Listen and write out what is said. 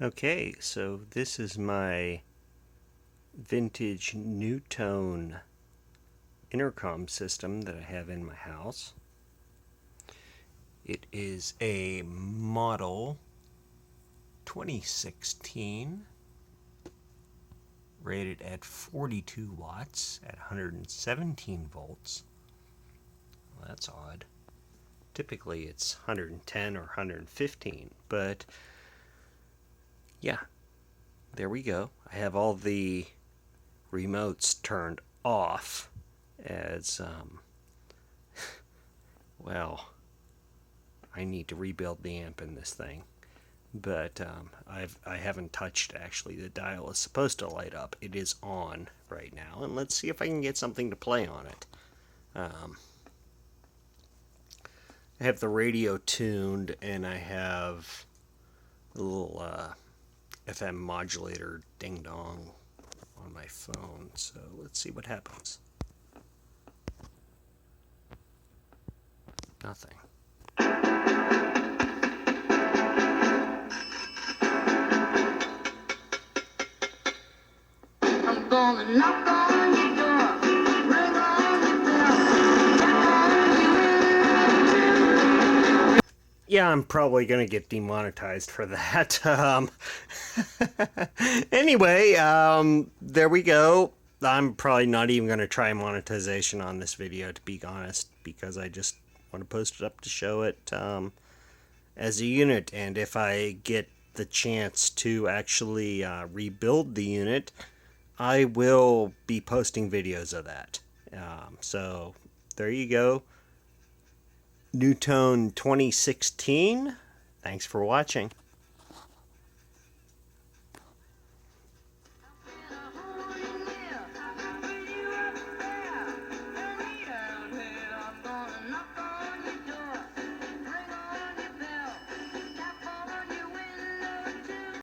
Okay, so this is my vintage NuTone intercom system that I have in my house. It is a model 2016, rated at 42 watts at 117 volts. Well, that's odd. Typically it's 110 or 115, but yeah, there we go. I have all the remotes turned off as, well, I need to rebuild the amp in this thing. But I haven't touched, actually. The dial is supposed to light up. It is on right now, and let's see if I can get something to play on it. I have the radio tuned, and I have a little FM modulator ding-dong on my phone, so let's see what happens. Nothing. I'm gonna knock on your door, ring on your bell. Yeah, I'm probably going to get demonetized for that. Anyway, there we go. I'm probably not even going to try monetization on this video, to be honest, because I just want to post it up to show it as a unit. And if I get the chance to actually rebuild the unit, I will be posting videos of that. So there you go. NuTone 2016. Thanks for watching.